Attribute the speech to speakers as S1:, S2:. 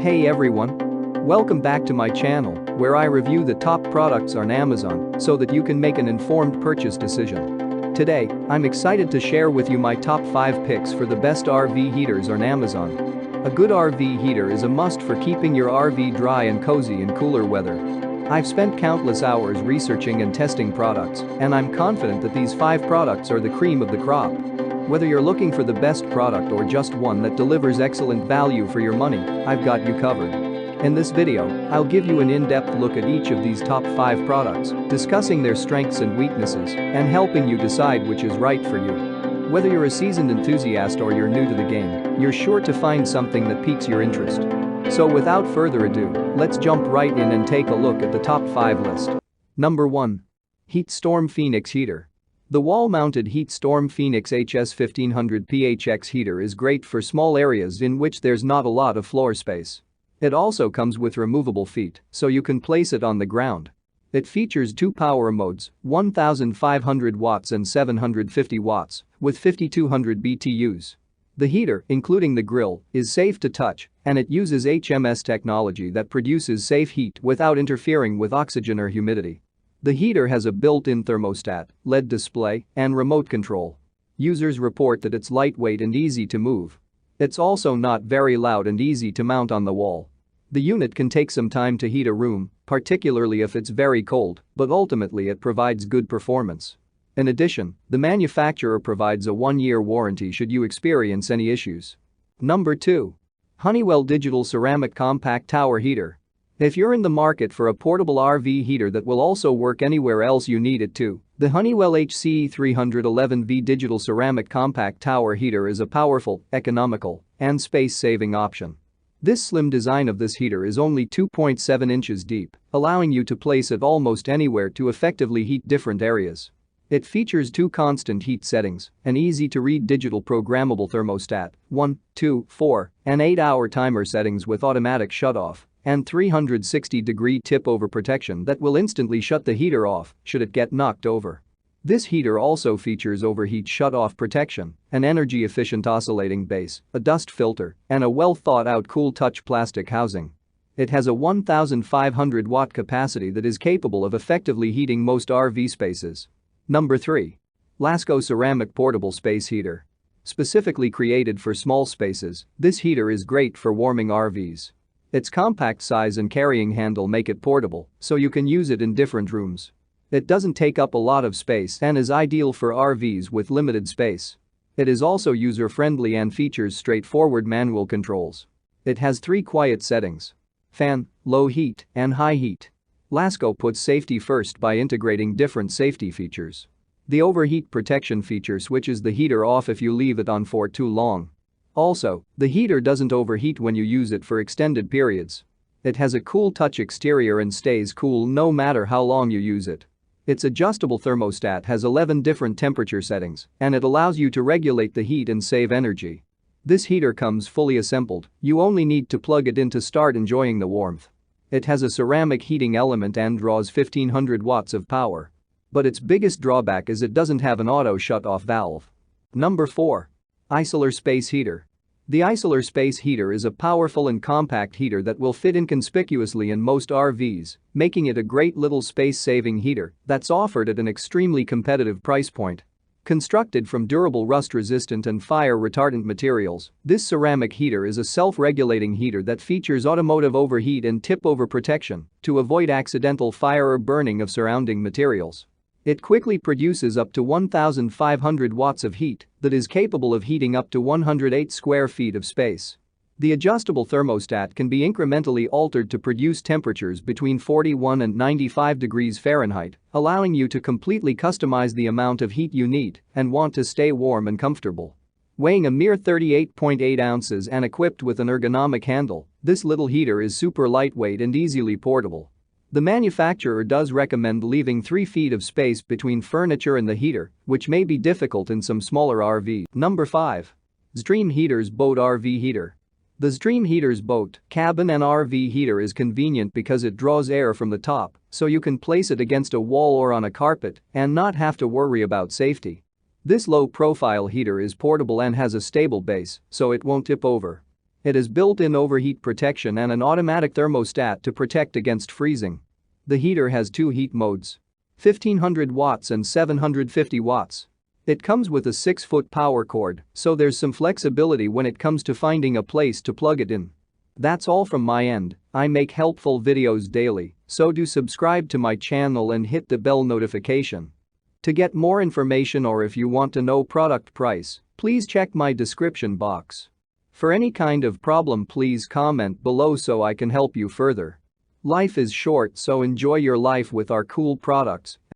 S1: Hey everyone! Welcome back to my channel, where I review the top products on Amazon so that you can make an informed purchase decision. Today, I'm excited to share with you my top 5 picks for the best RV heaters on Amazon. A good RV heater is a must for keeping your RV dry and cozy in cooler weather. I've spent countless hours researching and testing products, and I'm confident that these 5 products are the cream of the crop. Whether you're looking for the best product or just one that delivers excellent value for your money, I've got you covered. In this video, I'll give you an in-depth look at each of these top 5 products, discussing their strengths and weaknesses, and helping you decide which is right for you. Whether you're a seasoned enthusiast or you're new to the game, you're sure to find something that piques your interest. So without further ado, let's jump right in and take a look at the top 5 list. Number 1. HeatStorm Phoenix Heater. The wall-mounted HeatStorm Phoenix HS1500 PHX heater is great for small areas in which there's not a lot of floor space. It also comes with removable feet, so you can place it on the ground. It features 2 power modes, 1500 watts and 750 watts, with 5200 BTUs. The heater, including the grill, is safe to touch, and it uses HMS technology that produces safe heat without interfering with oxygen or humidity. The heater has a built-in thermostat, LED display, and remote control. Users report that it's lightweight and easy to move. It's also not very loud and easy to mount on the wall. The unit can take some time to heat a room, particularly if it's very cold, but ultimately it provides good performance. In addition, the manufacturer provides a 1-year warranty should you experience any issues. Number 2. Honeywell Digital Ceramic Compact Tower Heater. If you're in the market for a portable RV heater that will also work anywhere else you need it to, the Honeywell HCE311V Digital Ceramic Compact Tower Heater is a powerful, economical, and space-saving option. This slim design of this heater is only 2.7 inches deep, allowing you to place it almost anywhere to effectively heat different areas. It features 2 constant heat settings, an easy-to-read digital programmable thermostat, 1, 2, 4, and 8-hour timer settings with automatic shut-off, and 360-degree tip-over protection that will instantly shut the heater off should it get knocked over. This heater also features overheat shut-off protection, an energy-efficient oscillating base, a dust filter, and a well-thought-out cool-touch plastic housing. It has a 1,500-watt capacity that is capable of effectively heating most RV spaces. Number 3. Lasco Ceramic Portable Space Heater. Specifically created for small spaces, this heater is great for warming RVs. Its compact size and carrying handle make it portable, so you can use it in different rooms. It doesn't take up a lot of space and is ideal for RVs with limited space. It is also user-friendly and features straightforward manual controls. It has 3 quiet settings: fan, low heat, and high heat. Lasco puts safety first by integrating different safety features. The overheat protection feature switches the heater off if you leave it on for too long. Also, the heater doesn't overheat when you use it for extended periods. It has a cool touch exterior and stays cool no matter how long you use it. Its adjustable thermostat has 11 different temperature settings, and it allows you to regulate the heat and save energy. This heater comes fully assembled, you only need to plug it in to start enjoying the warmth. It has a ceramic heating element and draws 1500 watts of power. But its biggest drawback is it doesn't have an auto shut-off valve. Number 4. Isolar Space Heater. The Isolar Space Heater is a powerful and compact heater that will fit inconspicuously in most RVs, making it a great little space-saving heater that's offered at an extremely competitive price point. Constructed from durable rust-resistant and fire-retardant materials, this ceramic heater is a self-regulating heater that features automotive overheat and tip-over protection to avoid accidental fire or burning of surrounding materials. It quickly produces up to 1,500 watts of heat that is capable of heating up to 108 square feet of space. The adjustable thermostat can be incrementally altered to produce temperatures between 41 and 95 degrees Fahrenheit, allowing you to completely customize the amount of heat you need and want to stay warm and comfortable. Weighing a mere 38.8 ounces and equipped with an ergonomic handle, this little heater is super lightweight and easily portable. The manufacturer does recommend leaving 3 feet of space between furniture and the heater, which may be difficult in some smaller RVs. Number 5. Xtreme Heaters Boat RV Heater. The Xtreme Heaters Boat, Cabin and RV Heater is convenient because it draws air from the top, so you can place it against a wall or on a carpet and not have to worry about safety. This low-profile heater is portable and has a stable base, so it won't tip over. It has built-in overheat protection and an automatic thermostat to protect against freezing. The heater has two heat modes: 1500 watts and 750 watts. It comes with a 6-foot power cord, so there's some flexibility when it comes to finding a place to plug it in. That's all from my end. I make helpful videos daily, so do subscribe to my channel and hit the bell notification. To get more information or if you want to know product price, please check my description box. For any kind of problem, please comment below so I can help you further. Life is short, so enjoy your life with our cool products.